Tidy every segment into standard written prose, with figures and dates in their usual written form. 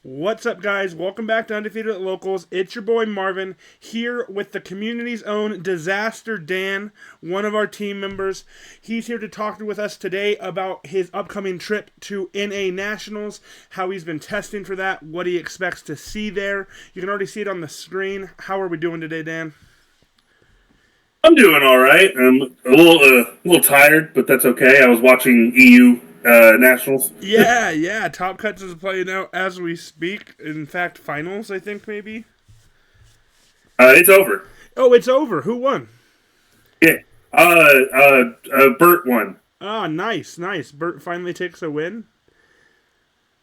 What's up, guys? Welcome back to Undefeated at Locals. It's your boy Marvin here with the community's own Disaster Dan, one of our team members. He's here to talk with us today about his upcoming trip to NA Nationals, how he's been testing for that, what he expects to see there. You can already see it on the screen. How are we doing today, Dan? I'm doing all right. I'm a little tired, but that's okay. I was watching EU Nationals. Yeah. Top Cuts is playing out as we speak. In fact, finals, I think, maybe. It's over. Oh, it's over. Who won? Yeah. Bert won. Oh, nice. Bert finally takes a win.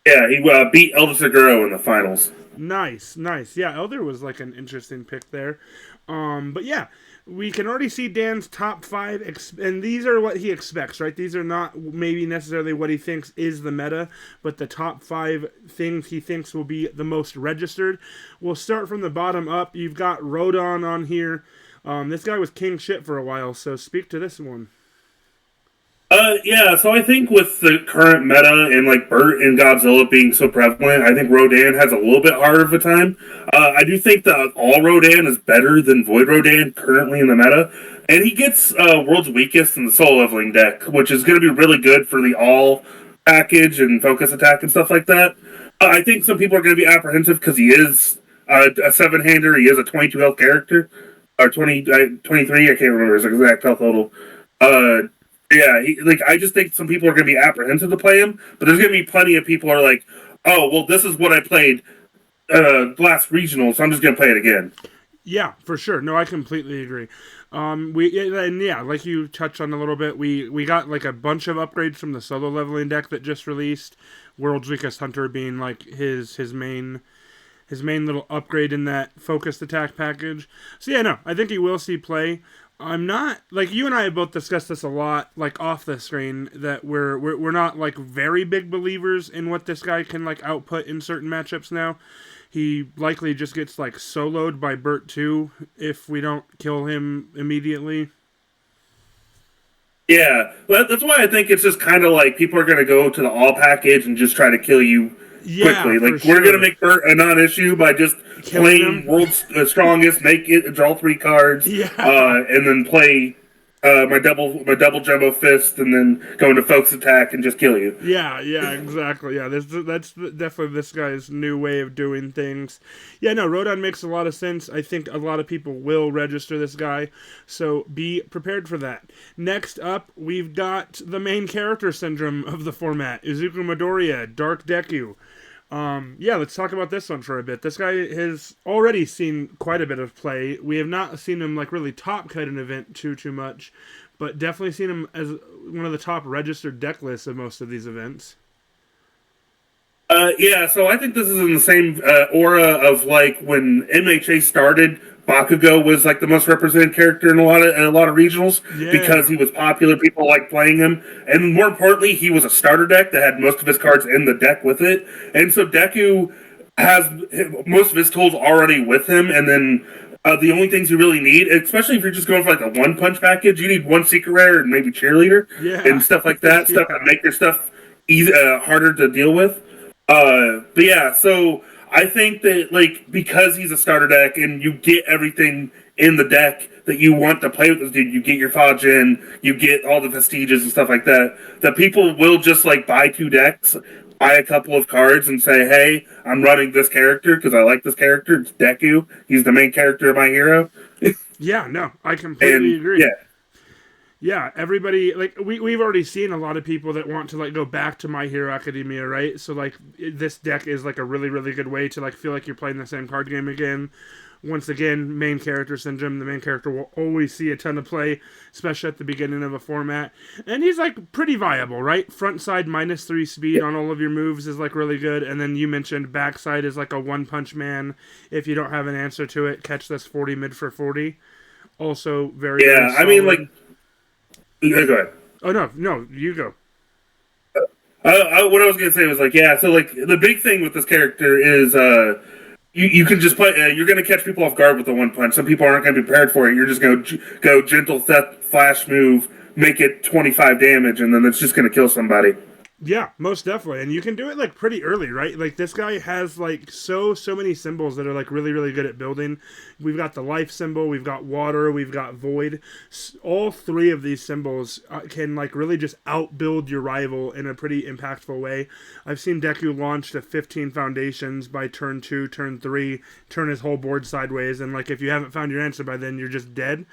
Yeah, he beat Elvis Aguero in the finals. Nice. Yeah, Elder was like an interesting pick there. But yeah, we can already see Dan's top five, and these are what he expects, right? These are not maybe necessarily what he thinks is the meta, but the top five things he thinks will be the most registered. We'll start from the bottom up. You've got Rodon on here. This guy was king shit for a while, so speak to this one. Yeah, so I think with the current meta and like Bert and Godzilla being so prevalent, I think Rodan has a little bit harder of a time. I do think that all Rodan is better than Void Rodan currently in the meta, and he gets World's Weakest in the SoloLeveling deck, which is going to be really good for the all package and focus attack and stuff like that. I think some people are going to be apprehensive because he is a seven-hander. He is a 22 health character, or 23, I can't remember his exact health total. Uh, yeah, I just think some people are going to be apprehensive to play him, but there's going to be plenty of people who are like, oh, well, this is what I played last regional, so I'm just going to play it again. Yeah, for sure. No, I completely agree. Like you touched on a little bit, we got like a bunch of upgrades from the SoloLeveling deck that just released. World's Weakest Hunter being like his main little upgrade in that focused attack package. So yeah, no, I think he will see play. I'm not like you and I have both discussed this a lot, like off the screen, that we're not like very big believers in what this guy can like output in certain matchups now. He likely just gets like soloed by Bert 2 if we don't kill him immediately. Yeah, well, that's why I think it's just kind of like people are going to go to the all package and just try to kill you Yeah, quickly. for Like, we're going to sure. make Bert a non issue by just Killing playing him. World's Strongest, make it draw three cards, Yeah. and then play my double jumbo fist, and then go into focus attack and just kill you. Yeah, exactly. Yeah, that's definitely this guy's new way of doing things. Yeah, no, Rodon makes a lot of sense. I think a lot of people will register this guy, so be prepared for that. Next up, we've got the main character syndrome of the format, Izuku Midoriya, Dark Deku. Yeah, let's talk about this one for a bit. This guy has already seen quite a bit of play. We have not seen him like really top cut an event too much, but definitely seen him as one of the top registered deck lists of most of these events. Yeah, so I think this is in the same aura of like when MHA started. Bakugo was like the most represented character in a lot of regionals because Yeah, he was popular. People liked playing him, and more importantly, he was a starter deck that had most of his cards in the deck with it. And so Deku has most of his tools already with him, and then the only things you really need, especially if you're just going for like a one punch package, you need one secret rare and maybe cheerleader yeah, and stuff like that, stuff that yeah, make your stuff harder to deal with. But yeah, so I think that like because he's a starter deck and you get everything in the deck that you want to play with this dude, you get your Fajin, you get all the vestiges and stuff like that. That people will just like buy two decks, buy a couple of cards, and say, "Hey, I'm running this character because I like this character. It's Deku. He's the main character of my hero." yeah. No, I completely And agree. yeah, Yeah, everybody like we've already seen a lot of people that want to like go back to My Hero Academia, right? So like this deck is like a really good way to like feel like you're playing the same card game again. Once again, main character syndrome. The main character will always see a ton of play, especially at the beginning of a format. And he's like pretty viable, right? Front side -3 speed on all of your moves is like really good. And then you mentioned backside is like a one punch man. If you don't have an answer to it, catch this 40 mid for 40. Also very yeah. I mean, like, solid. yeah, go ahead. Oh no, you go. What I was gonna say was like, yeah. So like, the big thing with this character is you can just play. You're gonna catch people off guard with the one punch. Some people aren't gonna be prepared for it. You're just gonna go gentle theft flash move, make it 25 damage, and then it's just gonna kill somebody. Yeah, most definitely. And you can do it like pretty early, right? Like this guy has like so many symbols that are like really good at building. We've got the life symbol, we've got water, we've got void. All three of these symbols can like really just outbuild your rival in a pretty impactful way. I've seen Deku launch to 15 foundations by turn 2, turn 3, turn his whole board sideways, and like if you haven't found your answer by then, you're just dead.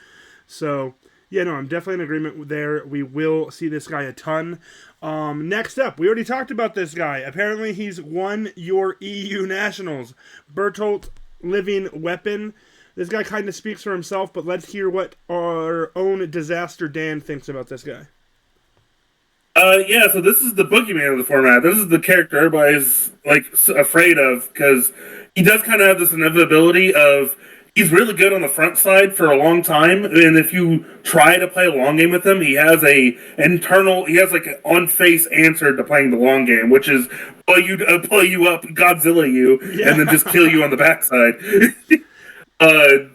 So yeah, no, I'm definitely in agreement there. We will see this guy a ton. Next up, we already talked about this guy. Apparently, he's won your EU Nationals. Bertolt Living Weapon. This guy kind of speaks for himself, but let's hear what our own Disaster Dan thinks about this guy. Yeah, so this is the boogeyman of the format. This is the character everybody's like afraid of because he does kind of have this inevitability of he's really good on the front side for a long time, and if you try to play a long game with him, he has like an on face answer to playing the long game, which is pull you up, Godzilla you, and then just Yeah. kill you on the backside. uh,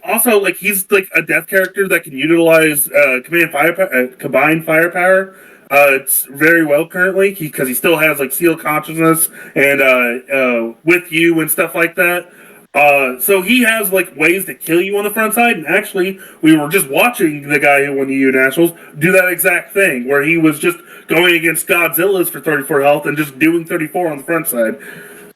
Also, like he's like a death character that can utilize combined firepower. It's very well currently because he still has like seal consciousness and with you and stuff like that. So he has like ways to kill you on the front side. And actually, we were just watching the guy who won the EU Nationals do that exact thing, where he was just going against Godzilla's for 34 health and just doing 34 on the front side.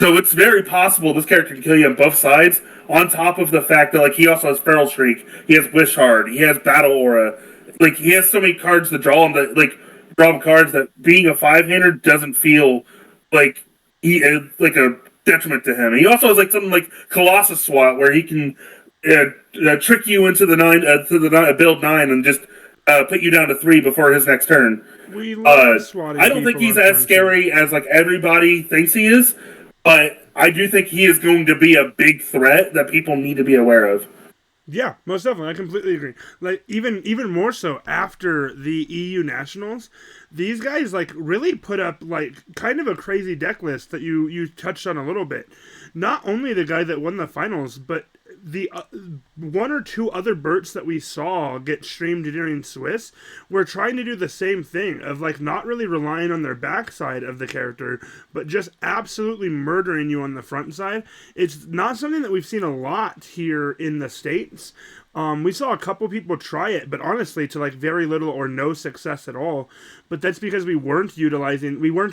So it's very possible this character can kill you on both sides. On top of the fact that like he also has Feral Shriek, he has Wish Hard, he has Battle Aura. Like he has so many cards to draw him that like draw him cards that being a 5-hander doesn't feel like like a detriment to him. And he also has like something like Colossus Swat where he can trick you into the build 9 and just put you down to 3 before his next turn. We Uh, love I swatting don't think people he's on as turn 2. scary as like everybody thinks he is, but I do think he is going to be a big threat that people need to be aware of. Yeah, most definitely. I completely agree. Like even more so after the EU Nationals, these guys like really put up like kind of a crazy deck list that you touched on a little bit. Not only the guy that won the finals, but the one or two other Berts that we saw get streamed during Swiss were trying to do the same thing of like not really relying on their backside of the character, but just absolutely murdering you on the front side. It's not something that we've seen a lot here in the States. We saw a couple people try it, but honestly, to like very little or no success at all. But that's because we weren't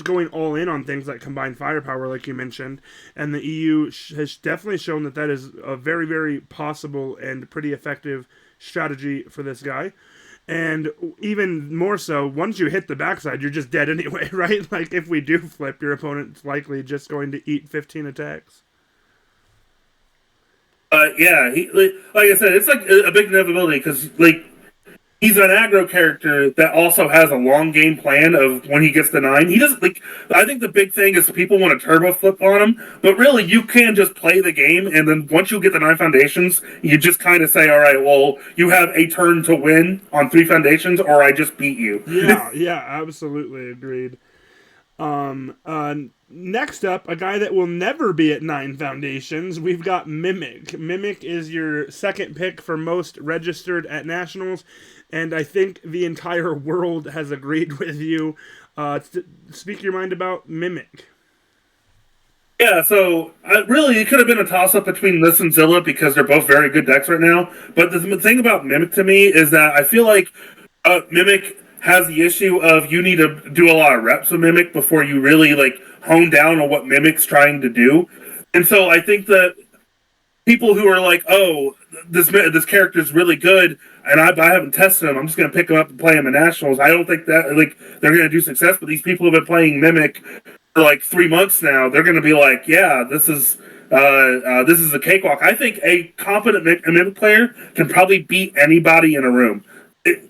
going all in on things like combined firepower, like you mentioned. And the EU has definitely shown that that is a very possible and pretty effective strategy for this guy. And even more so, once you hit the backside, you're just dead anyway, right? Like if we do flip, your opponent's likely just going to eat 15 attacks. Yeah, like I said, it's like a big inevitability because like he's an aggro character that also has a long game plan of when he gets the 9. He doesn't like. I think the big thing is people want to turbo flip on him, but really you can just play the game, and then once you get the 9 foundations, you just kind of say, all right, well, you have a turn to win on 3 foundations, or I just beat you. Yeah, absolutely agreed. Next up, a guy that will never be at 9 foundations, we've got Mimic. Mimic is your second pick for most registered at Nationals, and I think the entire world has agreed with you. Speak your mind about Mimic. Yeah, so really, it could have been a toss up between this and Zilla because they're both very good decks right now. But the thing about Mimic to me is that I feel like Mimic has the issue of you need to do a lot of reps of Mimic before you really like hone down on what Mimic's trying to do. And so I think that people who are like, oh, this character is really good, and I haven't tested him. I'm just going to pick him up and play him in nationals. I don't think that like they're going to do success. But these people who have been playing Mimic for like 3 months now, they're going to be like, yeah, this is a cakewalk. I think a competent Mimic player can probably beat anybody in a room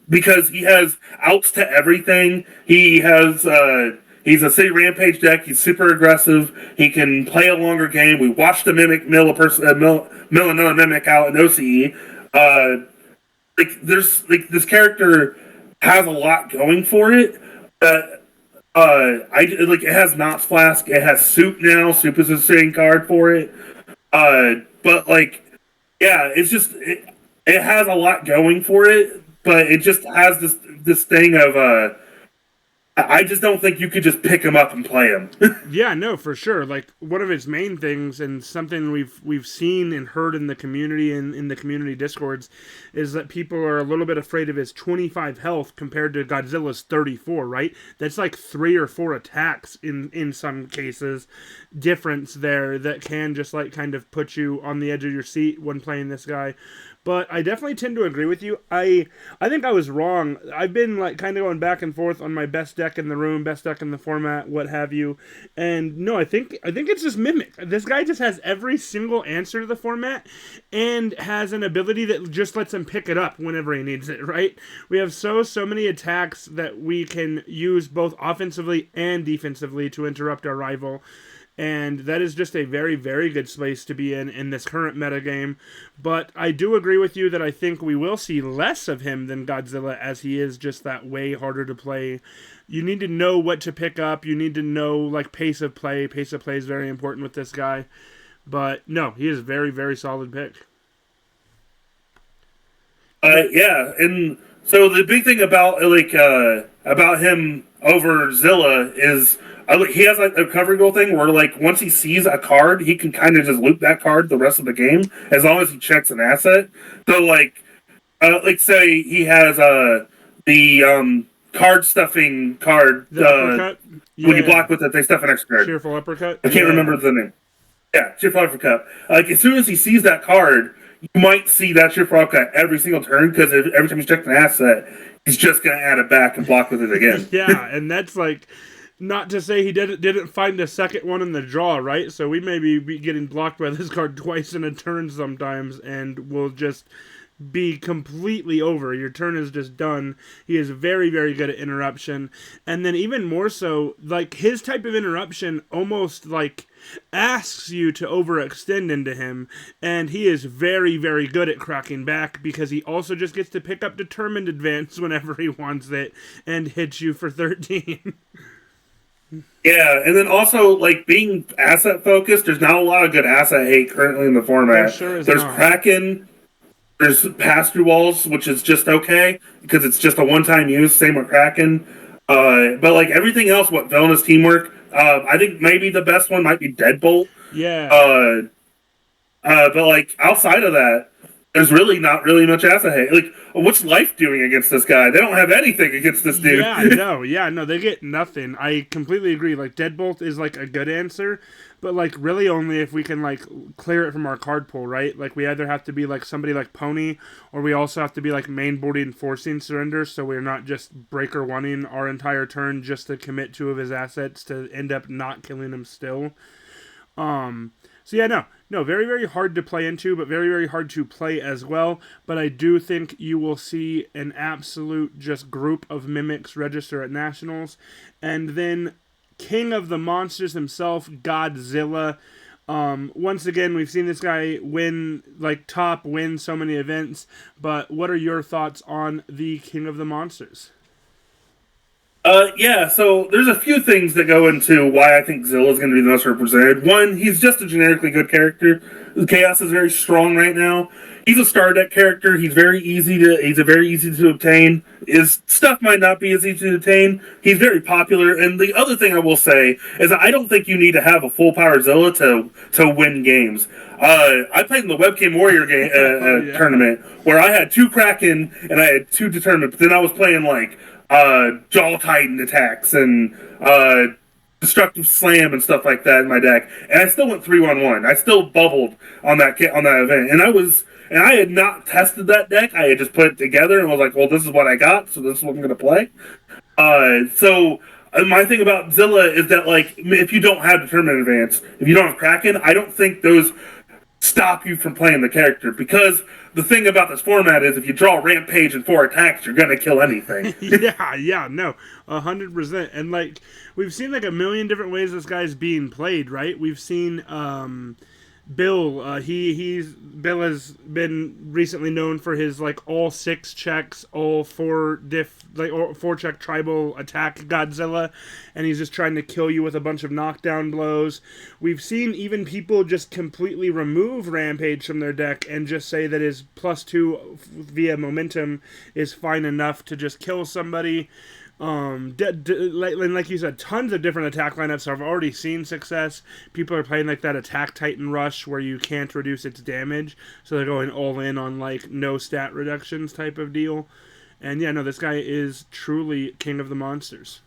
because he has outs to everything. He's a city rampage deck. He's super aggressive. He can play a longer game. We watched the mimic mill another mimic out in OCE. There's like this character has a lot going for it. I like it has Knots Flask. It has Soup now. Soup is a sitting card for it. But like, yeah, it has a lot going for it. But it just has this thing of I just don't think you could just pick him up and play him. Yeah, no, for sure. Like one of his main things, and something we've seen and heard in the community and in the community discords, is that people are a little bit afraid of his 25 health compared to Godzilla's 34. Right? That's like 3 or 4 attacks in some cases, difference there that can just like kind of put you on the edge of your seat when playing this guy. But I definitely tend to agree with you. I think I was wrong. I've been like kind of going back and forth on my best deck in the room, best deck in the format, what have you. And no, I think it's just Mimic. This guy just has every single answer to the format and has an ability that just lets him pick it up whenever he needs it, right? We have so many attacks that we can use both offensively and defensively to interrupt our rival. And that is just a very, very good space to be in this current metagame. But I do agree with you that I think we will see less of him than Godzilla, as he is just that way harder to play. You need to know what to pick up. You need to know, like, pace of play. Pace of play is very important with this guy. But, no, he is a very, very solid pick. Yeah, and so the big thing about him over Zilla is he has like a cover goal thing where like once he sees a card, he can kind of just loop that card the rest of the game as long as he checks an asset. So like say he has the card stuffing card. The uppercut? When you block with it, they stuff an extra card. Cheerful uppercut. I can't remember the name. Yeah, cheerful uppercut. Like as soon as he sees that card, you might see that cheerful uppercut every single turn because every time he's checked an asset, he's just gonna add it back and block with it again. Yeah, and that's like. Not to say he didn't find a second one in the draw, right? So we may be getting blocked by this card twice in a turn sometimes, and we'll just be completely over. Your turn is just done. He is very, very good at interruption. And then even more so, like, his type of interruption almost, like, asks you to overextend into him, and he is very, very good at cracking back because he also just gets to pick up Determined Advance whenever he wants it and hits you for 13. Yeah, and then also, like, being asset focused, there's not a lot of good asset hate currently in the format. Sure there's not. Kraken, there's pass-through walls, which is just okay, because it's just a one-time use, same with Kraken. But, like, everything else, what Villainous Teamwork, I think maybe the best one might be Deadbolt. Yeah. But, like, outside of that, there's really not really much asset hate. Like, what's Life doing against this guy? They don't have anything against this dude. No, they get nothing. I completely agree. Like, Deadbolt is, like, a good answer, but, like, really only if we can, like, clear it from our card pool, right? Like, we either have to be, like, somebody like Pony, or we also have to be, like, mainboarding Forcing Surrender, so we're not just breaker one-ing our entire turn just to commit 2 of his assets to end up not killing him still. So yeah, no, very, very hard to play into, but very, very hard to play as well. But I do think you will see an absolute just group of Mimics register at Nationals. And then King of the Monsters himself, Godzilla. Once again, we've seen this guy win so many events. But what are your thoughts on the King of the Monsters? Yeah, so there's a few things that go into why I think Zilla's going to be the most represented. One, he's just a generically good character. Chaos is very strong right now. He's a star deck character. He's very easy to obtain. His stuff might not be as easy to obtain. He's very popular. And the other thing I will say is that I don't think you need to have a full power Zilla to win games. I played in the Webcam Warrior game tournament where I had 2 Kraken and I had 2 Determined, but then I was playing like Jaw Titan attacks and Destructive Slam and stuff like that in my deck, and I still went 3-1-1. I still bubbled on that event, and I had not tested that deck. I had just put it together and was like, well, this is what I got, so this is what I'm going to play. So my thing about Zilla is that, like, if you don't have Determined Advance, if you don't have Kraken, I don't think those stop you from playing the character, because the thing about this format is if you draw Rampage and 4 attacks, you're gonna kill anything. yeah, no, 100%. And like we've seen like a million different ways this guy's being played, right? We've seen Bill. Bill has been recently known for his like all 6 checks, all 4 4-check tribal attack Godzilla, and he's just trying to kill you with a bunch of knockdown blows. We've seen even people just completely remove Rampage from their deck and just say that his +2 via momentum is fine enough to just kill somebody. Like you said, tons of different attack lineups. So I've already seen success. People are playing like that attack Titan rush where you can't reduce its damage, so they're going all in on like no stat reductions type of deal. And yeah, no, this guy is truly king of the monsters.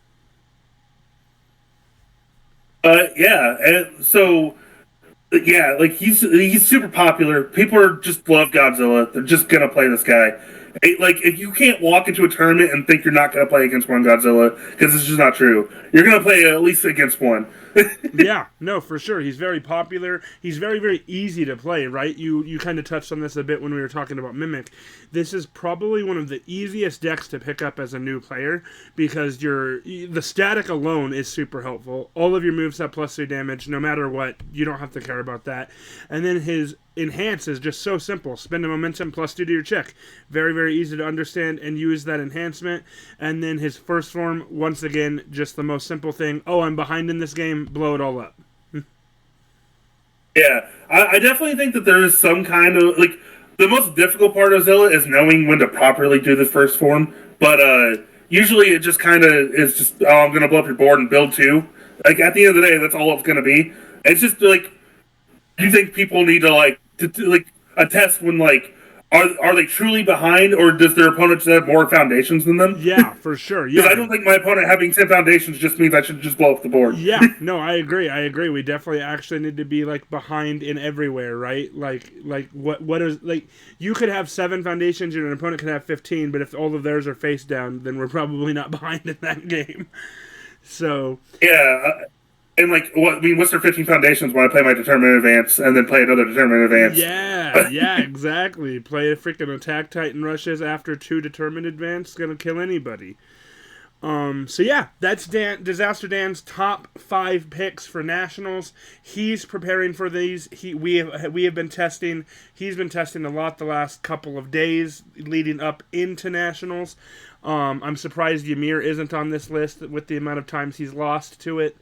Yeah, and so yeah, like he's super popular. People are just love Godzilla. They're just gonna play this guy. Like if you can't walk into a tournament and think you're not gonna play against one Godzilla, because it's just not true. You're gonna play at least against one. Yeah, no, for sure. He's very popular. He's very, very easy to play, right? You kind of touched on this a bit when we were talking about Mimic. This is probably one of the easiest decks to pick up as a new player because the static alone is super helpful. All of your moves have +3 damage, no matter what. You don't have to care about that. And then his enhance is just so simple. Spend a momentum +2 to your check. Very, very easy to understand and use that enhancement. And then his first form, once again, just the most simple thing. Oh, I'm behind in this game. Blow it all up. Yeah, I definitely think that there is some kind of like the most difficult part of Zilla is knowing when to properly do the first form. But usually it just kind of is just I'm gonna blow up your board and build two. Like at the end of the day, that's all it's gonna be. It's just like do you think people need to like attest when like are they truly behind or does their opponent just have more foundations than them? Yeah, for sure. Because Yeah. I don't think my opponent having 10 foundations just means I should just blow up the board. Yeah, no, I agree. I agree. We definitely actually need to be like behind in everywhere, right? Like what is like you could have 7 foundations, your opponent could have 15, but if all of theirs are face down, then we're probably not behind in that game. So Yeah, and like what I mean, what's their 15 foundations when I play my determinate advance and then play another determinate advance? yeah, exactly. Play a freaking attack Titan rushes after 2 determined advance, gonna kill anybody. So yeah, that's Disaster Dan's top 5 picks for nationals. He's preparing for these. We have been testing. He's been testing a lot the last couple of days leading up into nationals. I'm surprised Ymir isn't on this list with the amount of times he's lost to it.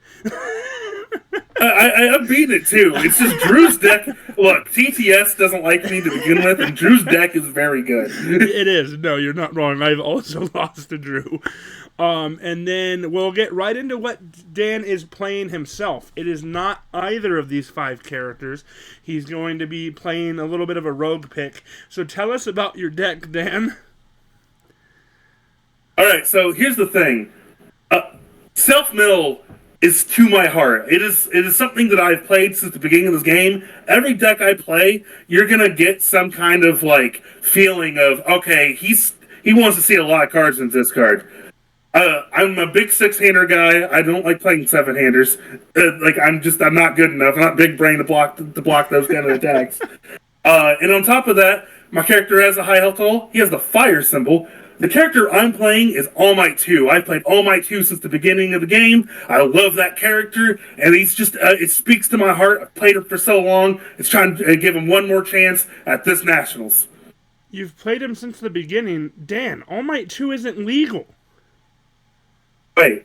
I'm beating it too. It's just Drew's deck. Look, TTS doesn't like me to begin with, and Drew's deck is very good. It is. No, you're not wrong. I've also lost to Drew. And then we'll get right into what Dan is playing himself. It is not either of these 5 characters. He's going to be playing a little bit of a rogue pick. So tell us about your deck, Dan. All right, so here's the thing. Self-mill is to my heart. It is something that I've played since the beginning of this game. Every deck I play, you're gonna get some kind of like feeling of okay, he wants to see a lot of cards in this card. I'm a big 6-hander guy. I don't like playing 7-handers. I'm not good enough. I'm not big brain to block those kind of attacks. And on top of that, my character has a high health total. He has the fire symbol. The character I'm playing is All Might 2. I've played All Might 2 since the beginning of the game. I love that character, and he's just, it speaks to my heart. I've played him for so long. It's trying to give him one more chance at this Nationals. You've played him since the beginning. Dan, All Might 2 isn't legal. Wait,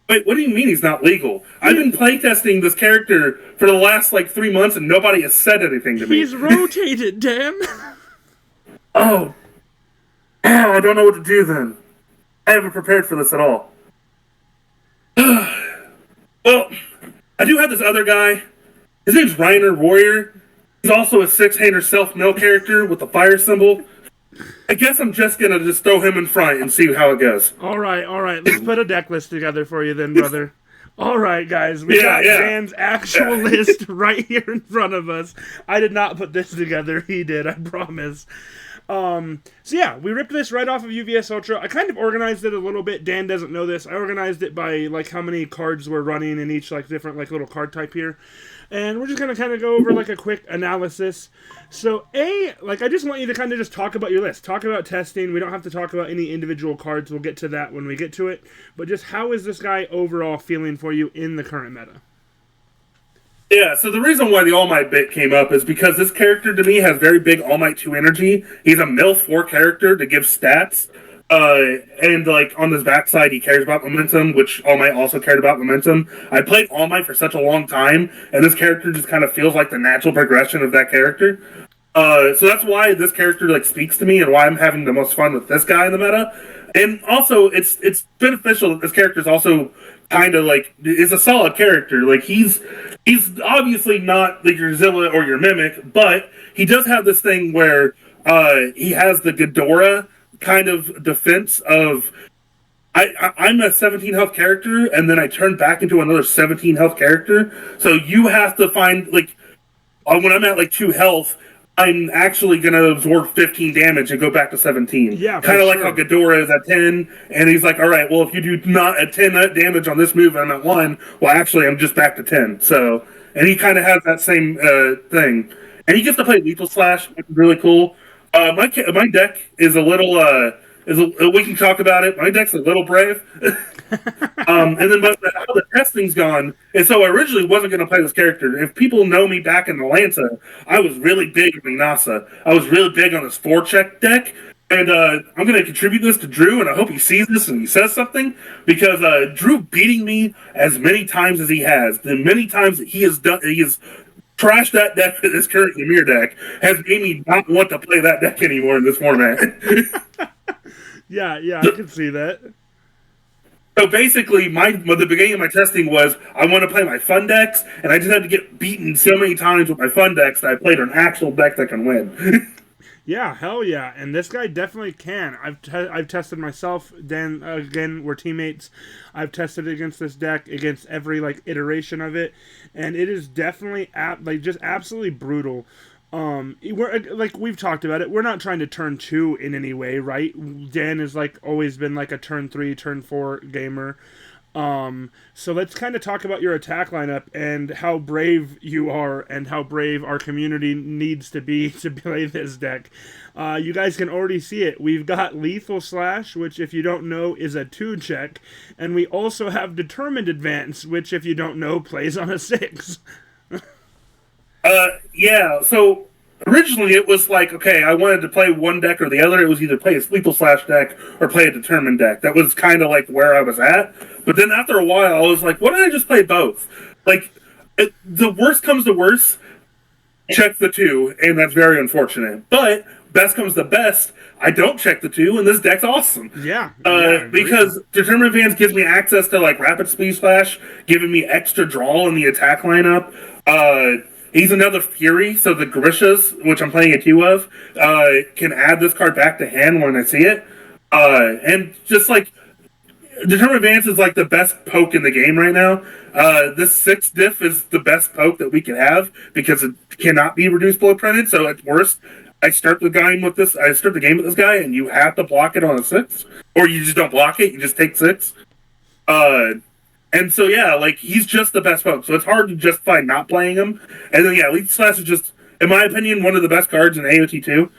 what do you mean he's not legal? I've been playtesting this character for the last, 3 months, and nobody has said anything to me. He's rotated, Dan. Oh, I don't know what to do then. I haven't prepared for this at all. Well, I do have this other guy. His name's Reiner Warrior. He's also a 6-hander self-mill character with the fire symbol. I guess I'm just gonna throw him in front and see how it goes. All right. Let's put a deck list together for you then, brother. All right, guys. We got Dan's actual list right here in front of us. I did not put this together. He did, I promise. So yeah, we ripped this right off of UVS Ultra. I kind of organized it a little bit. Dan doesn't know this. I organized it by how many cards we're running in each different little card type here. And we're just gonna kind of go over a quick analysis. So I just want you to kind of just talk about your list. Talk about testing. We don't have to talk about any individual cards. We'll get to that when we get to it. But just how is this guy overall feeling for you in the current meta? Yeah, so the reason why the All Might bit came up is because this character to me has very big All Might 2 energy. He's a mill 4 character to give stats. And on this backside, he cares about momentum, which All Might also cared about momentum. I played All Might for such a long time, and this character just kind of feels like the natural progression of that character. So that's why this character speaks to me and why I'm having the most fun with this guy in the meta. And also, it's beneficial that this character is also kind of like is a solid character. Like he's obviously not like your Zilla or your Mimic, but he does have this thing where he has the Ghidorah kind of defense of I'm a 17 health character, and then I turn back into another 17 health character. So you have to find like when I'm at like 2 health, I'm actually going to absorb 15 damage and go back to 17. Yeah, for Kind of like how sure. Ghidorah is at 10, and he's like, all right, well, if you do not at 10 damage on this move, I'm at 1. Well, actually, I'm just back to 10. So, and he kind of has that same thing. And he gets to play Lethal Slash, which is really cool. My deck is a little, we can talk about it. My deck's a little brave. And then but how the testing's gone, and so I originally wasn't going to play this character. If people know me back in Atlanta, I was really big on NASA. I was really big on this 4-check deck, and I'm going to contribute this to Drew, and I hope he sees this and he says something, because Drew beating me as many times as he has, the many times that he has trashed that deck with this current Ymir deck, has made me not want to play that deck anymore in this format. Yeah, yeah, I can see that. So basically, the beginning of my testing was I want to play my fun decks, and I just had to get beaten so many times with my fun decks that I played an actual deck that can win. Yeah, hell yeah, and this guy definitely can. I've tested myself. Dan, again, we're teammates. I've tested against this deck, against every like iteration of it, and it is definitely just absolutely brutal. We're like we've talked about it. We're not trying to turn 2 in any way, right? Dan has like always been like a turn 3, turn 4 gamer. So let's kind of talk about your attack lineup and how brave you are and how brave our community needs to be to play this deck. You guys can already see it. We've got Lethal Slash, which if you don't know is a 2-check, and we also have Determined Advance, which if you don't know plays on a 6. Yeah, so originally it was like, okay, I wanted to play one deck or the other. It was either play a Lethal Slash deck or play a Determined deck. That was kind of like where I was at. But then after a while, I was like, why don't I just play both? Like, the worst comes to worst, check the 2, and that's very unfortunate. But best comes to best, I don't check the 2, and this deck's awesome. Yeah, yeah, Because Determined Advance gives me access to like Rapid Speed Splash, giving me extra draw in the attack lineup. He's another Fury, so the Grishas, which I'm playing a 2 of, can add this card back to hand when I see it. And just like Determined Advance is like the best poke in the game right now. This 6 diff is the best poke that we can have because it cannot be reduced below printed. So at worst, I start the game with this. I start the game with this guy, and you have to block it on a 6, or you just don't block it. You just take 6. And so yeah, like he's just the best poke. So it's hard to justify not playing him. And then yeah, Lethal Slash is just, in my opinion, one of the best cards in AOT 2.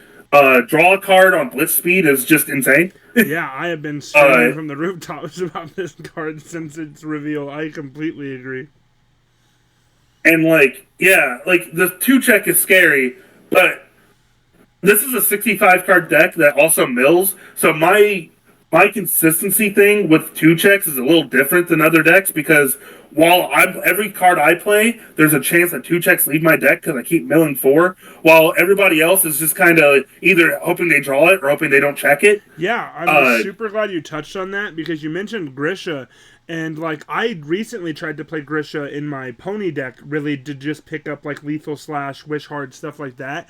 Draw a card on Blitz Speed is just insane. Yeah, I have been screaming from the rooftops about this card since its reveal. I completely agree. And like, yeah, like the 2-check is scary, but this is a 65 card deck that also mills. So my consistency thing with 2-checks is a little different than other decks because while every card I play, there's a chance that 2-checks leave my deck because I keep milling 4, while everybody else is just kind of either hoping they draw it or hoping they don't check it. Yeah, I'm super glad you touched on that because you mentioned Grisha, and like I recently tried to play Grisha in my pony deck, really to just pick up like Lethal Slash, Wish Hard, stuff like that.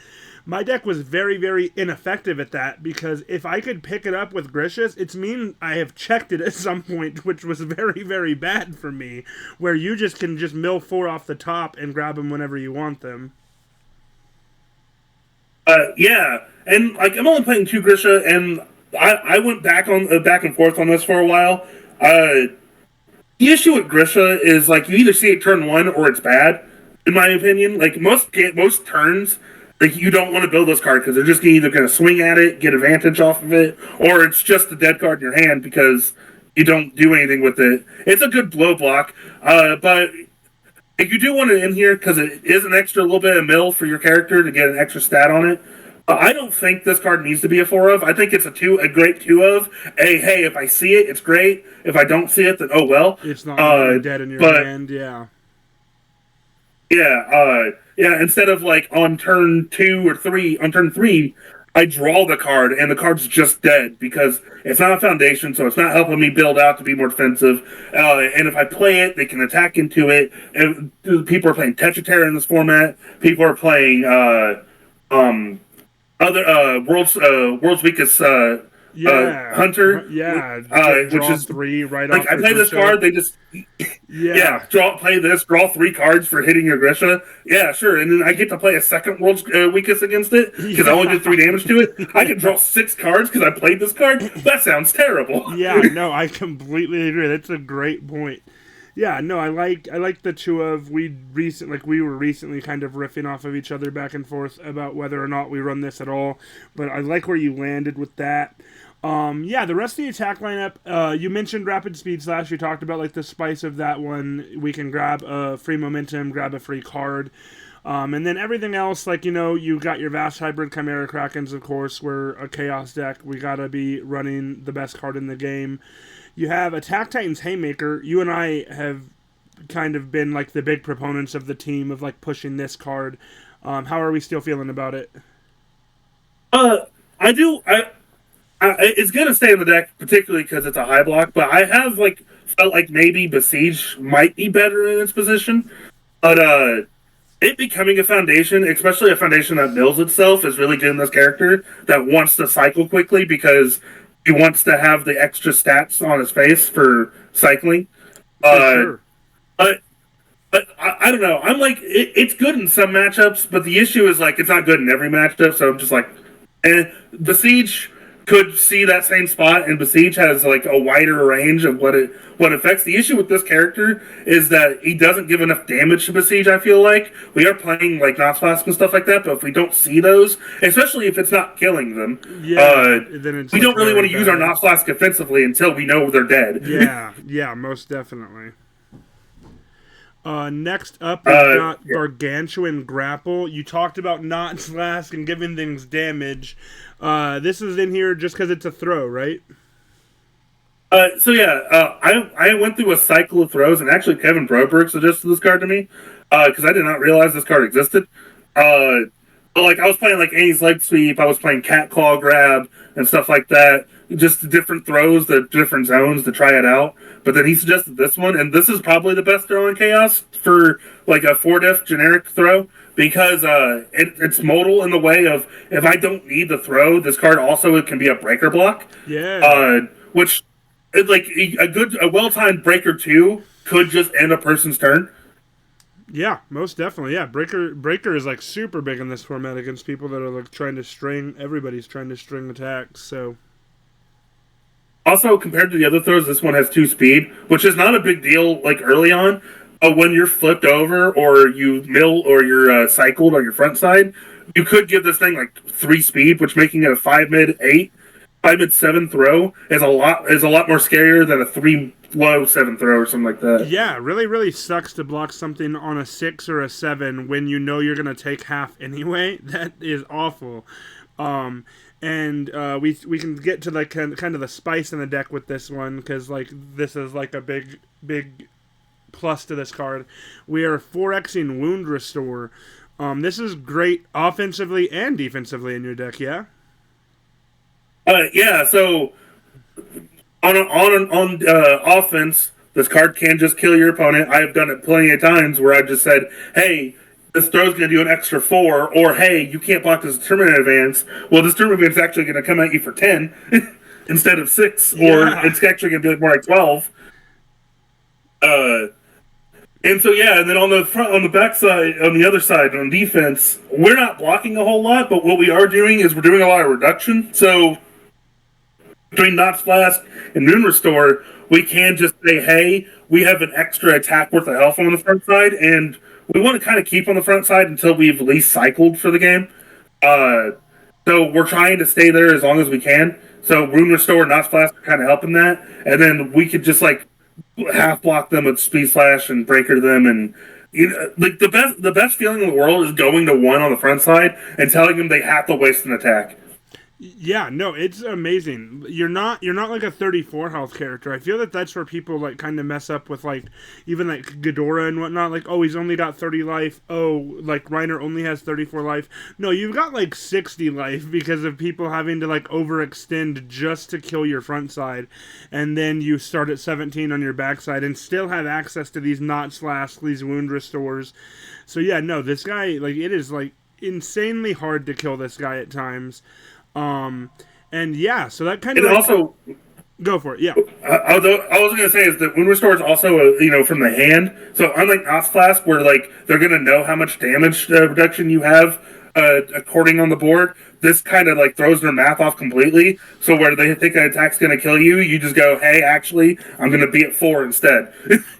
My deck was very, very ineffective at that because if I could pick it up with Grishas, it's mean I have checked it at some point, which was very, very bad for me, where you just can just mill 4 off the top and grab them whenever you want them. Yeah, and like I'm only playing 2 Grisha, and I went back and forth on this for a while. The issue with Grisha is like you either see it turn 1 or it's bad. In my opinion, like most turns, like you don't want to build this card because they're just either going to swing at it, get advantage off of it, or it's just a dead card in your hand because you don't do anything with it. It's a good blow block, but if you do want it in here because it is an extra little bit of mill for your character to get an extra stat on it. I don't think this card needs to be a 4 of. I think it's a great 2 of. Hey, if I see it, it's great. If I don't see it, then oh well. It's not really dead in your hand, yeah. Yeah, yeah. Instead of like on turn 3, I draw the card and the card's just dead because it's not a foundation, so it's not helping me build out to be more defensive. And if I play it, they can attack into it. And people are playing Tetra Terra in this format. People are playing um, other world's weakest Yeah, hunter, yeah. which Draw is three right like off I the play this Grisha. card. They just Yeah, play this, draw 3 cards for hitting your Grisha. Yeah, sure, and then I get to play a second world's weakest against it because I only did 3 damage to it. I can draw 6 cards because I played this card. That sounds terrible. yeah. No, I completely agree. That's a great point. Yeah, no, I like the two of we were recently kind of riffing off of each other back and forth about whether or not we run this at all, but I like where you landed with that. Yeah, the rest of the attack lineup, you mentioned Rapid Speed Slash. You talked about like the spice of that one. We can grab a free momentum, grab a free card. And then everything else, like, you got your Vast Hybrid Chimera Krakens, of course. We're a Chaos deck. We gotta be running the best card in the game. You have Attack Titan's Haymaker. You and I have kind of been like the big proponents of the team of like pushing this card. How are we still feeling about it? I do. It's gonna stay in the deck, particularly because it's a high block. But I have like felt like maybe Besiege might be better in its position. But it becoming a foundation, especially a foundation that builds itself, is really good in this character that wants to cycle quickly because he wants to have the extra stats on his face for cycling. For Uh, sure. but I don't know. I'm like it's good in some matchups, but the issue is like it's not good in every matchup. So I'm just like, and Besiege could see that same spot, and Besiege has like a wider range of what affects. The issue with this character is that he doesn't give enough damage to Besiege. I feel like we are playing like Knots Flask and stuff like that, but if we don't see those, especially if it's not killing them, Yeah, then it's we like don't really want very to use our bad. Knots Flask offensively until we know they're dead. Yeah, yeah, most definitely. Next up, we've got Yeah. Gargantuan Grapple. You talked about not slash and giving things damage. This is in here just because it's a throw, right? I went through a cycle of throws, and actually Kevin Broberg suggested this card to me because I did not realize this card existed. Uh, but like I was playing like Annie's Leg Sweep, I was playing Cat Claw Grab and stuff like that. Just different throws, the different zones to try it out. But then he suggested this one, and this is probably the best throw in Chaos for like a 4-diff generic throw because it's modal in the way of if I don't need the throw, this card also it can be a breaker block. Yeah. Which like a well timed breaker 2 could just end a person's turn. Yeah, most definitely. Yeah, breaker is like super big in this format against people that are like trying to string. Everybody's trying to string attacks. So Also, compared to the other throws, this one has 2 speed, which is not a big deal like early on. When you're flipped over or you mill or you're cycled on your front side, you could give this thing like 3 speed, which making it a 5 mid 8, 5 mid 7 throw is a lot more scarier than a 3 low 7 throw or something like that. yeah, really, really sucks to block something on a 6 or a 7 when you know you're gonna take half anyway. That is awful. And we can get to like kind of the spice in the deck with this one because like this is like a big plus to this card. We are 4xing Wound Restore. This is great offensively and defensively in your deck. Yeah. Yeah. So on offense, this card can just kill your opponent. I've done it plenty of times where I've just said, "Hey, this throw's going to do an extra 4," or "Hey, you can't block this tournament advance." Well, this tournament advance is actually going to come at you for 10 instead of 6, or Yeah. it's actually going to be like more like 12. Uh, and so yeah, and then on the front, on the back side, on the other side, on defense, we're not blocking a whole lot, but what we are doing is we're doing a lot of reduction. So between Knots Flask and Moon Restore, we can just say, hey, we have an extra attack worth of health on the front side, and we want to kind of keep on the front side until we've at least cycled for the game. Uh, so we're trying to stay there as long as we can. So Rune Restore and Knots Flask are kind of helping that, and then we could just like half block them with Speed Slash and Breaker them, and like the best feeling in the world is going to 1 on the front side and telling them they have to waste an attack. Yeah, no, it's amazing. You're not like a 34 health character. I feel that that's where people like kind of mess up with like even like Ghidorah and whatnot. Like, oh, he's only got 30 life. Oh, like Reiner only has 34 life. No, you've got like 60 life because of people having to like overextend just to kill your front side, and then you start at 17 on your backside and still have access to these not slash these wound restores. So yeah, no, this guy like it is like insanely hard to kill this guy at times. Um, and yeah, so that kind of And like also, go for it. Yeah, although I was going to say is that Wound Restore is also from the hand. So unlike Knots Flask, where like they're going to know how much damage reduction you have according on the board, this kind of like throws their math off completely. So where they think an attack's going to kill you, you just go, hey, actually, I'm going to be at 4 instead.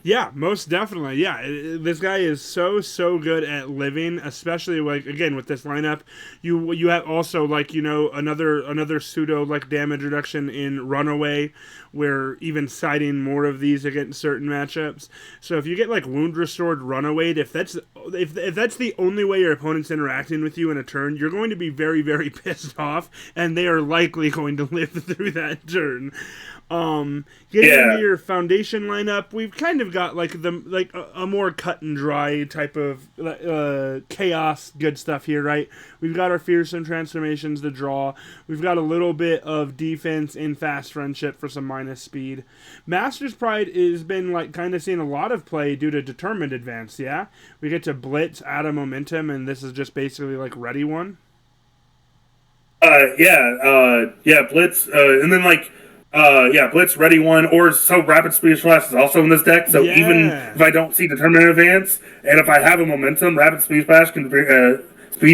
yeah, most definitely. Yeah, this guy is so good at living, especially like again with this lineup. You have also like another pseudo like damage reduction in Runaway, where even citing more of these against certain matchups. So if you get like wound restored Runaway, if that's the only way your opponent's interacting with you in a turn, you're going to be very pissed off, and they are likely going to live through that turn. Getting into Yeah. your foundation lineup, we've kind of got like a more cut and dry type of chaos good stuff here, right? We've got our fearsome transformations to draw. We've got a little bit of defense in fast friendship for some minus speed. Master's Pride has been like kind of seeing a lot of play due to determined advance. Yeah, we get to blitz, add a momentum, and this is just basically like ready one. Yeah, Blitz, and then Blitz, Ready One, or so Rapid Speed Splash is also in this deck. So even Yeah. if I don't see Determinate Advance, and if I have a momentum, Speed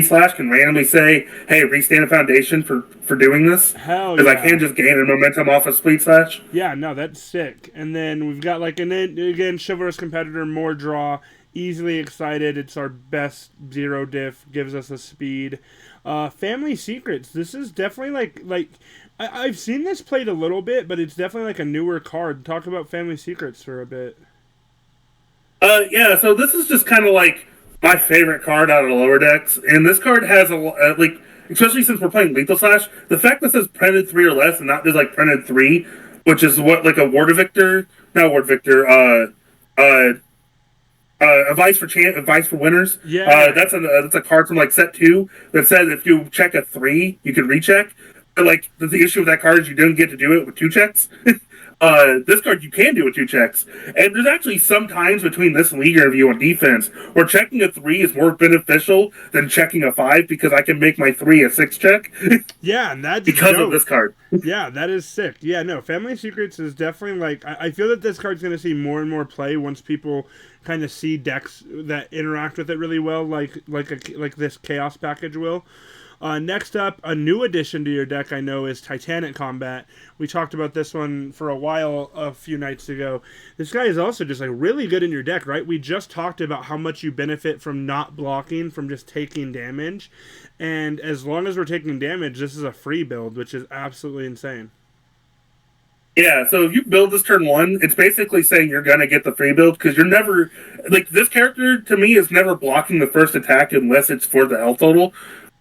Slash can randomly say, "Hey, restand a foundation for doing this," Hell because I can yeah. just gain a momentum off of Speed Slash. Yeah, no, that's sick. And then we've got like, and then again, chivalrous competitor, more draw, easily excited. It's our best zero diff, gives us a speed. Family secrets. This is definitely I've seen this played a little bit, but it's definitely like a newer card. Talk about family secrets for a bit. Yeah. So this is just kind of like my favorite card out of the lower decks, and this card has especially since we're playing Lethal Slash, the fact that it says printed 3 or less and not just like printed 3, which is what like a Ward Victor, not Ward Victor, uh, advice for winners. Yeah. That's a card from like set 2 that says if you check a 3, you can recheck. But like the issue with that card is you don't get to do it with 2 checks. This card you can do with 2 checks, and there's actually some times between this and league review on defense where checking a 3 is more beneficial than checking a 5 because I can make my 3 a 6 check Yeah, and that's because of this dope. card. Yeah, that is sick. Yeah, no, Family Secrets is definitely like I feel that this card's gonna see more and more play once people kind of see decks that interact with it really well, like this Chaos package will. Next up, a new addition to your deck I know is Titanic Combat. We talked about this one for a while a few nights ago. This guy is also just like really good in your deck, right? We just talked about how much you benefit from not blocking, from just taking damage. And as long as we're taking damage, this is a free build, which is absolutely insane. Yeah, so if you build this turn 1, it's basically saying you're gonna get the free build because you're never like this character to me is never blocking the first attack unless it's for the health total.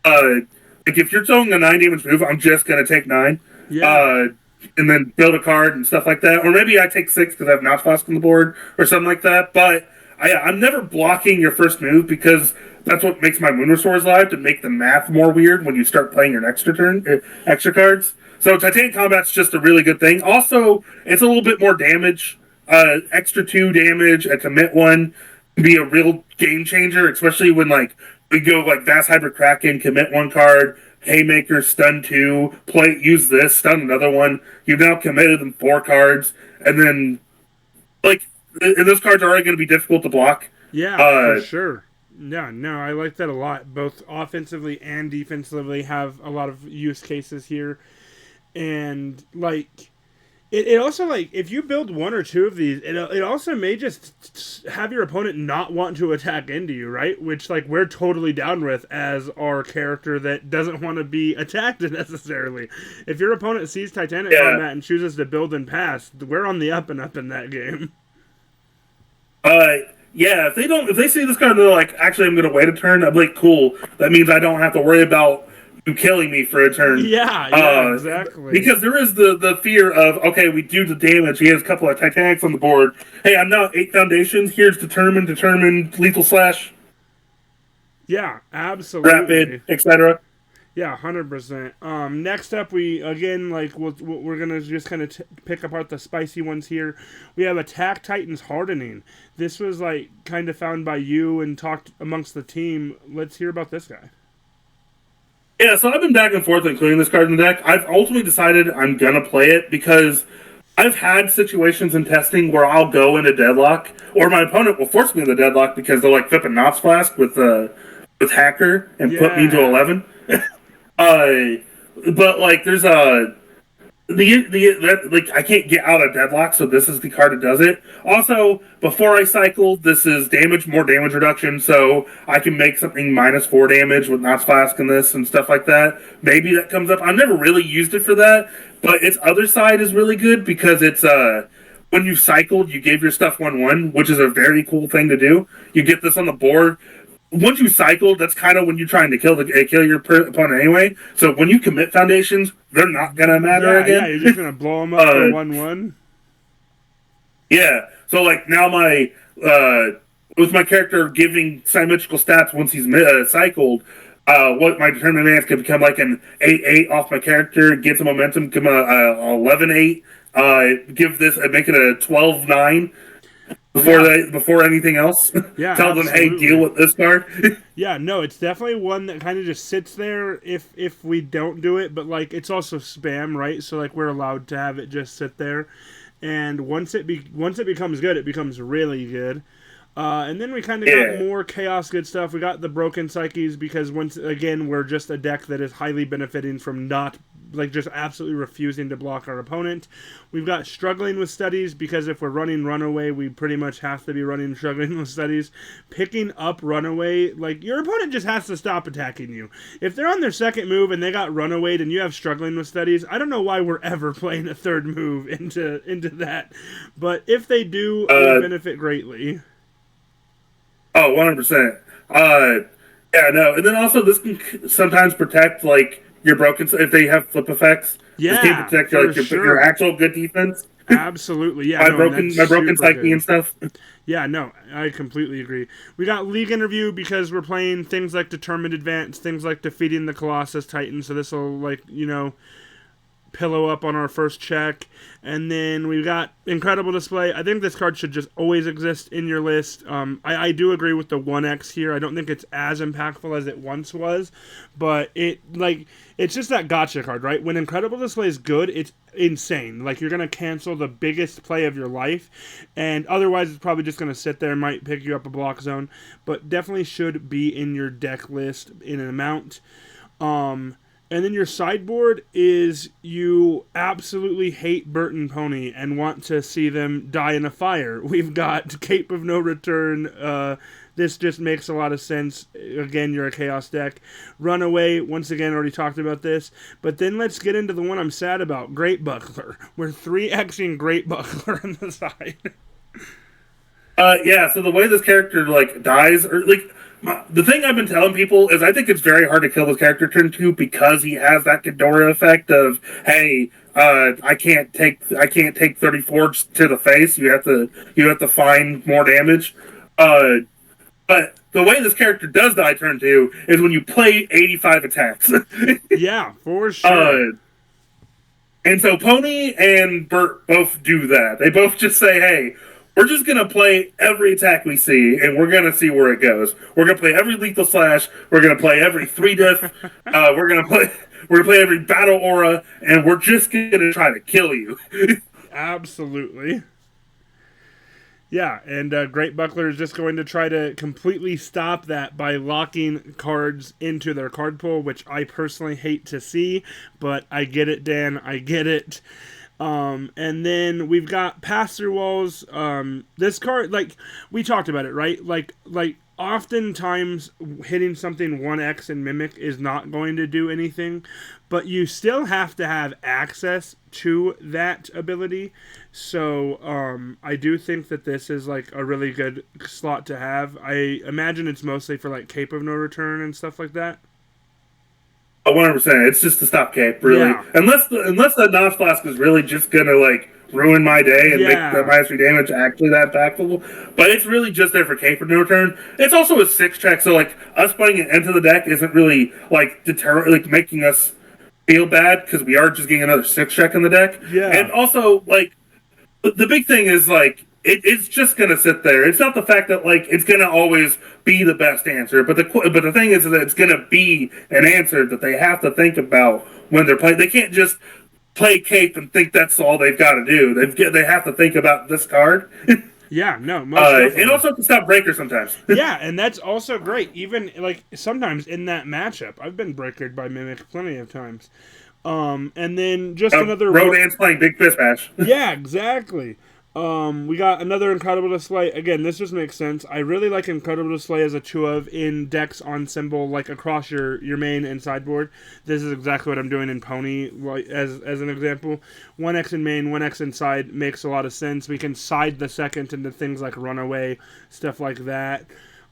Uh, like if you're throwing a 9 damage move, I'm just gonna take 9, Yeah. uh, and then build a card and stuff like that. Or maybe I take 6 because I have Not Flask on the board or something like that. But I'm never blocking your first move because that's what makes my Moon Restores live to make the math more weird when you start playing your extra turn, extra cards. So Titanic Combat's just a really good thing. Also, it's a little bit more damage. Extra 2 damage, a commit 1 can be a real game changer, especially when like we go like Vast Hybrid Kraken, commit 1 card, Haymaker, stun 2, play use this, stun another one. You've now committed them 4 cards, and then like and those cards are already going to be difficult to block. Yeah, for Uh, sure. Yeah, no, I like that a lot. Both offensively and defensively have a lot of use cases here. And like it also like if you build one or two of these, it also may just have your opponent not want to attack into you, right? Which like we're totally down with as our character that doesn't want to be attacked necessarily. If your opponent sees Titanic yeah, Combat and chooses to build and pass, we're on the up and up in that game. Uh, yeah, if they see this card, they're like, actually, I'm going to wait a turn. I'm like, cool. That means I don't have to worry about you killing me for a turn. Yeah, exactly. Because there is the fear of, okay, we do the damage. He has a couple of Titanics on the board. Hey, I'm now 8 foundations. Here's determined, lethal slash, Yeah, rapid, absolutely. etc. Yeah, 100%. Next up, we again like we're gonna just kind of pick apart the spicy ones here. We have Attack Titans Hardening. This was like kind of found by you and talked amongst the team. Let's hear about this guy. Yeah, so I've been back and forth including this card in the deck. I've ultimately decided I'm gonna play it because I've had situations in testing where I'll go into deadlock, or my opponent will force me into deadlock because they'll like flip a Knots Flask with Hacker and put me to Yeah, 11. Uh, but like there's a the that like I can't get out of deadlock, so this is the card that does it. Also, before I cycle, this is more damage reduction, so I can make something -4 damage with Knots Flask in this and stuff like that. Maybe that comes up. I've never really used it for that, but its other side is really good because it's when you cycled, you gave your stuff 1/1, which is a very cool thing to do. You get this on the board. Once you cycle, that's kind of when you're trying to kill your opponent anyway. So when you commit foundations, they're not gonna matter yeah. again. You're just gonna blow them up for uh, 1-1. yeah. So like now my with my character giving symmetrical stats once he's cycled, what my determined advance can become like an 8/8 off my character, get some momentum, give him a 11/8, give this make it a 12/9 Yeah, before anything else. yeah, Tell them, hey, deal absolutely. with this card. Yeah, no, it's definitely one that kind of just sits there if we don't do it, but like it's also spam, right? So like we're allowed to have it just sit there, and once it becomes good, it becomes really good. And then we kind of got Yeah. more chaos good stuff. We got the broken psyches because once again we're just a deck that is highly benefiting from not like just absolutely refusing to block our opponent. We've got struggling with studies because if we're running runaway, we pretty much have to be running struggling with studies. Picking up runaway, like your opponent just has to stop attacking you. If they're on their second move and they got runaway and you have struggling with studies, I don't know why we're ever playing a third move into that. But if they do, we Uh, benefit greatly. Oh, 100%. Uh, yeah, no. And then also, this can sometimes protect, like, your broken, if they have flip effects. This can Yeah, protect, for like, your sure. actual good defense. Absolutely. Yeah, no, and that's My broken super psyche good. and stuff. Yeah, no, I completely agree. We got League Interview because we're playing things like Determined Advance, things like defeating the Colossus Titan, so this will, like, pillow up on our first check. And then we've got Incredible Display. I think this card should just always exist in your list. I do agree with the 1x here. I don't think it's as impactful as it once was, but it's just that gotcha card, right? When Incredible Display is good, it's insane. Like you're gonna cancel the biggest play of your life, and otherwise it's probably just gonna sit there, might pick you up a block zone, but definitely should be in your deck list in an amount. And then your sideboard is you absolutely hate Burton Pony and want to see them die in a fire. We've got Cape of No Return. This just makes a lot of sense. Again, you're a Chaos deck. Runaway, once again, already talked about this. But then let's get into the one I'm sad about, Great Buckler. We're 3Xing Great Buckler on the side. Yeah, so the way this character, like, dies, or, like, the thing I've been telling people is I think it's very hard to kill this character turn 2 because he has that Ghidorah effect of, hey, I can't take 34 to the face. You have to find more damage. Uh, but the way this character does die turn 2 is when you play 85 attacks. Yeah, for uh, sure. and so Pony and Bert both do that. They both just say, hey, we're just going to play every attack we see, and we're going to see where it goes. We're going to play every lethal slash. We're going to play every 3-diff. We're going to play. We're going to play every battle aura, and we're just going to try to kill you. Absolutely. Yeah, and Great Buckler is just going to try to completely stop that by locking cards into their card pool, which I personally hate to see, but I get it, Dan. I get it. And then we've got pass through walls. This card, like we talked about it, right? Like oftentimes hitting something 1x and mimic is not going to do anything, but you still have to have access to that ability. So I do think that this is like a really good slot to have. I imagine it's mostly for like Cape of No Return and stuff like that. 100%. It's just a stopgap, really. Yeah. Unless the Notch Flask is really just gonna like ruin my day and make the Yeah. -3 damage actually that impactful. But it's really just there for cape for no turn. It's also a 6 check, so like us putting it into the deck isn't really like making us feel bad because we are just getting another 6 check in the deck. Yeah. And also like the big thing is like it's just gonna sit there. It's not the fact that like it's gonna always be the best answer, but the thing is that it's gonna be an answer that they have to think about when they're playing. They can't just play cape and think that's all they've got to do. They have to think about this card. Yeah, no, most And definitely. also to stop breaker sometimes. Yeah, and that's also great. Even like sometimes in that matchup, I've been breakered by Mimic plenty of times. And then just another Rodan's playing Big Fist Bash. Yeah, exactly. We got another Incredible Display. Again, this just makes sense. I really like Incredible Display as a 2 of in decks on symbol, like across your main and sideboard. This is exactly what I'm doing in Pony, like, as an example. 1x in main, 1x in side makes a lot of sense. We can side the second into things like Runaway, stuff like that.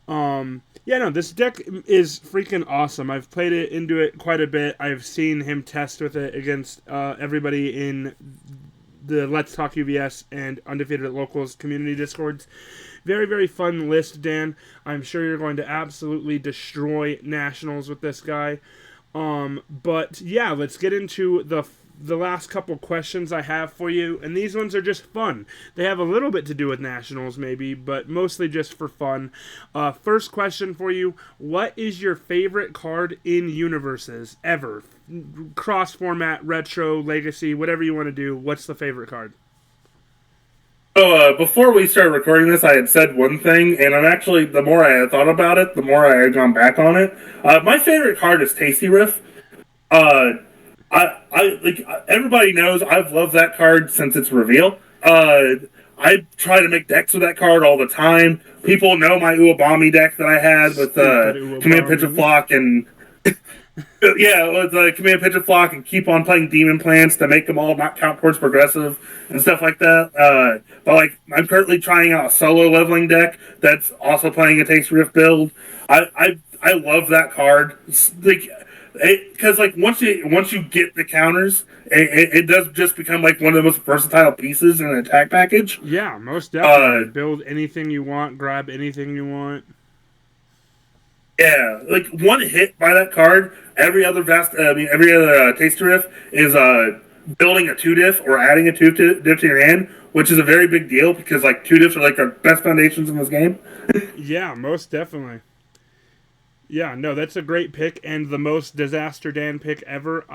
Yeah, no, this deck is freaking awesome. I've played it into it quite a bit. I've seen him test with it against everybody in the Let's Talk UVS and Undefeated at Locals community discords. Very, very fun list, Dan. I'm sure you're going to absolutely destroy Nationals with this guy. But yeah, let's get into the last couple questions I have for you, and these ones are just fun. They have a little bit to do with Nationals, maybe, but mostly just for fun. First question for you: what is your favorite card in UniVersus ever? Cross format, retro, legacy, whatever you want to do. What's the favorite card? So before we started recording this, I had said one thing, and I'm actually the more I had thought about it, the more I had gone back on it. My favorite card is Tasty Riff. Uh, I like everybody knows I've loved that card since its reveal. I try to make decks with that card all the time. People know my Uabami deck that I had with Command Picture Flock and yeah, with Command Picture Flock and keep on playing Demon Plants to make them all not count towards progressive and stuff like that. But like I'm currently trying out a SoloLeveling deck that's also playing a Tasty Rift build. I love that card. Because like once you get the counters, it does just become like one of the most versatile pieces in an attack package. Yeah, most definitely. Build anything you want, grab anything you want. Yeah, like one hit by that card, every other Taster Riff is building a 2 diff or adding a 2 diff to your hand, which is a very big deal because like 2 diffs are like our best foundations in this game. Yeah, most definitely. Yeah, no, that's a great pick and the most disaster Dan pick ever.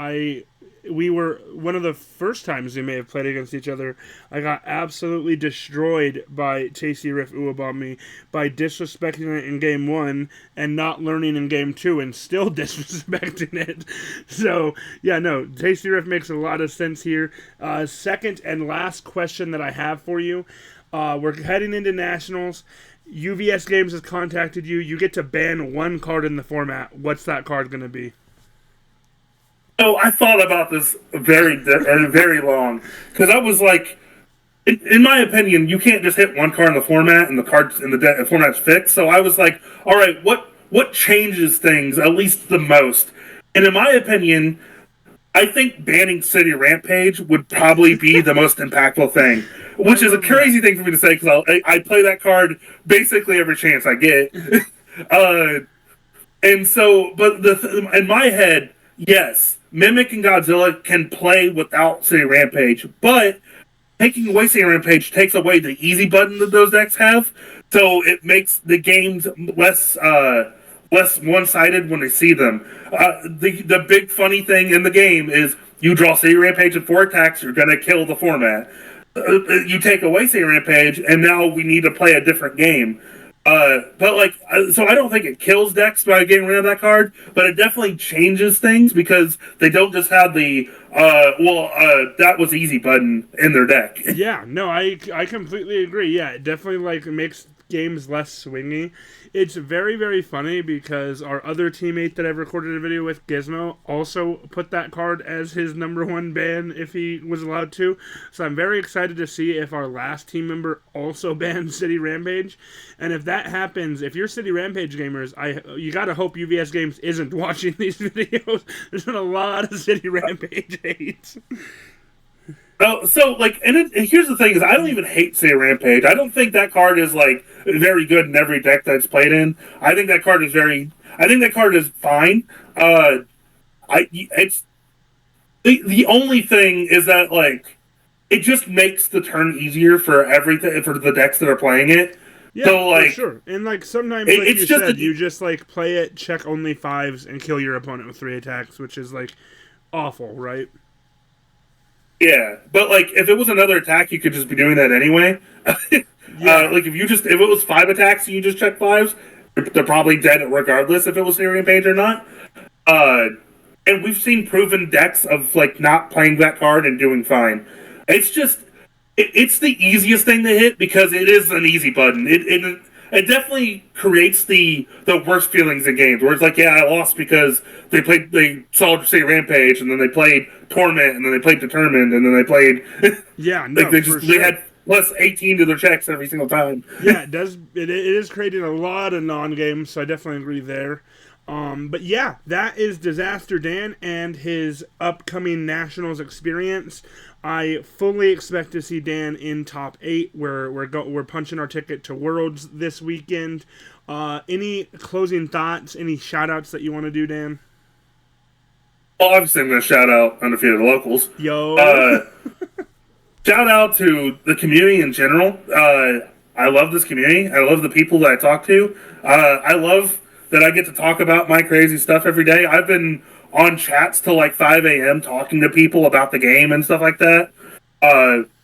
We were one of the first times we may have played against each other. I got absolutely destroyed by Tasty Riff Uabami by disrespecting it in game 1 and not learning in game 2 and still disrespecting it. So yeah, no, Tasty Riff makes a lot of sense here. Second and last question that I have for you. We're heading into Nationals. UVS Games has contacted you. You get to ban one card in the format. What's that card going to be? So I thought about this very long because I was like, in my opinion, you can't just hit one card in the format and the cards in the format's fixed. So I was like, all right, what changes things at least the most? And in my opinion, I think banning City Rampage would probably be the most impactful thing, which is a crazy thing for me to say because I play that card basically every chance I get. And so, but in my head, yes, Mimic and Godzilla can play without City Rampage, but taking away City Rampage takes away the easy button that those decks have, so it makes the games less one-sided when they see them. The big funny thing in the game is you draw City Rampage and 4 attacks, you're gonna kill the format. You take away City Rampage, and now we need to play a different game. But like, so I don't think it kills decks by getting rid of that card, but it definitely changes things because they don't just have the that was easy button in their deck. Yeah, no, I completely agree. Yeah, it definitely like makes games less swingy. It's very, very funny because our other teammate that I've recorded a video with, Gizmo, also put that card as his #1 ban if he was allowed to. So I'm very excited to see if our last team member also bans City Rampage. And if that happens, if you're City Rampage gamers, you gotta hope UVS Games isn't watching these videos. There's been a lot of City Rampage hate. Oh, so like, and here's the thing: is I don't even hate City Rampage. I don't think that card is like very good in every deck that's played in. I think that card is very. I think that card is fine. It's the only thing is that like it just makes the turn easier for everything for the decks that are playing it. Yeah, so, like, for sure. And like sometimes, like it's you just said, you just like play it, check only 5s, and kill your opponent with 3 attacks, which is like awful, right? Yeah, but like if it was another attack, you could just be doing that anyway. Yeah. Like if it was 5 attacks and you just check 5s, they're probably dead regardless if it was Syrian Page or not. And we've seen proven decks of like not playing that card and doing fine. It's just it's the easiest thing to hit because it is an easy button. It definitely creates the worst feelings in games where it's like, yeah, I lost because they saw City Rampage and then they played Torment and then they played Determined and then they played yeah, no, like they had plus 18 to their checks every single time. Yeah, it does. It is creating a lot of non-games, so I definitely agree there. But yeah, that is Disaster Dan and his upcoming Nationals experience. I fully expect to see Dan in top 8. We're punching our ticket to Worlds this weekend. Any closing thoughts? Any shout-outs that you want to do, Dan? Well, obviously I'm going to shout out Undefeated Locals. Yo. Shout out to the community in general. I love this community. I love the people that I talk to. I love that I get to talk about my crazy stuff every day. I've been on chats till like 5 a.m. talking to people about the game and stuff like that.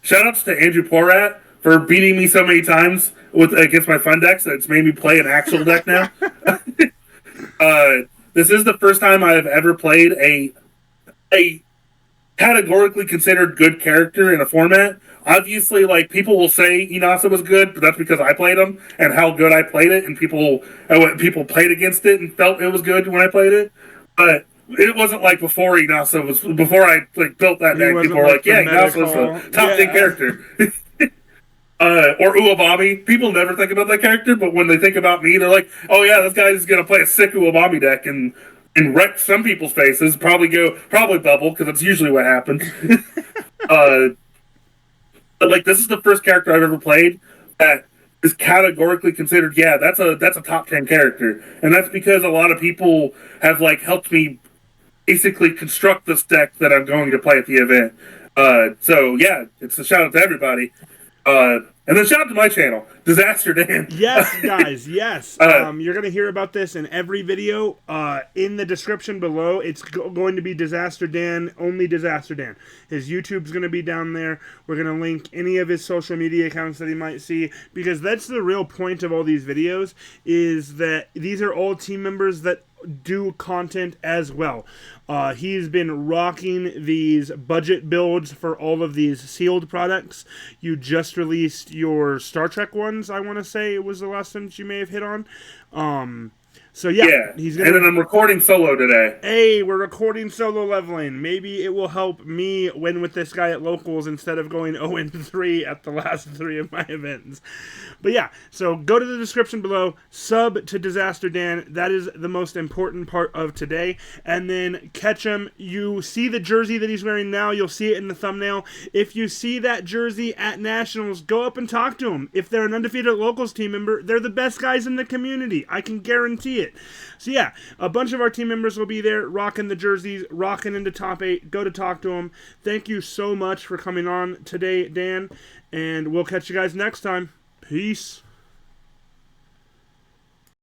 Shout outs to Andrew Porat for beating me so many times against my fun decks that it's made me play an actual deck now. This is the first time I've ever played a categorically considered good character in a format. Obviously, like, people will say Inasa was good, but that's because I played him and how good I played it, and people played against it and felt it was good when I played it. But it wasn't like before I like built that deck. People were like, yeah, Inasa was a top 10 character. Or Uwabami. People never think about that character, but when they think about me, they're like, oh yeah, this guy's going to play a sick Uwabami deck and wreck some people's faces, probably bubble, because that's usually what happens. But like, this is the first character I've ever played that is categorically considered, yeah, that's a top 10 character. And that's because a lot of people have like helped me basically construct this deck that I'm going to play at the event. So yeah, it's a shout out to everybody. And then shout out to my channel, Disaster Dan. Yes, guys, yes. You're going to hear about this in every video. In the description below, it's going to be Disaster Dan, only Disaster Dan. His YouTube's going to be down there. We're going to link any of his social media accounts that he might see, because that's the real point of all these videos, is that these are all team members that do content as well. He's been rocking these budget builds for all of these sealed products. You just released your Star Trek ones, I want to say it was the last one you may have hit on. So yeah, he's gonna. And then I'm recording solo today. Hey, we're recording solo leveling. Maybe it will help me win with this guy at locals instead of going 0-3 at the last 3 of my events. But yeah, so go to the description below, sub to Disaster Dan. That is the most important part of today. And then catch him. You see the jersey that he's wearing now. You'll see it in the thumbnail. If you see that jersey at Nationals, go up and talk to him. If they're an undefeated locals team member, they're the best guys in the community. I can guarantee it. So yeah, a bunch of our team members will be there rocking the jerseys, rocking into top 8. Go to talk to them. Thank you so much for coming on today, Dan, and we'll catch you guys next time. Peace.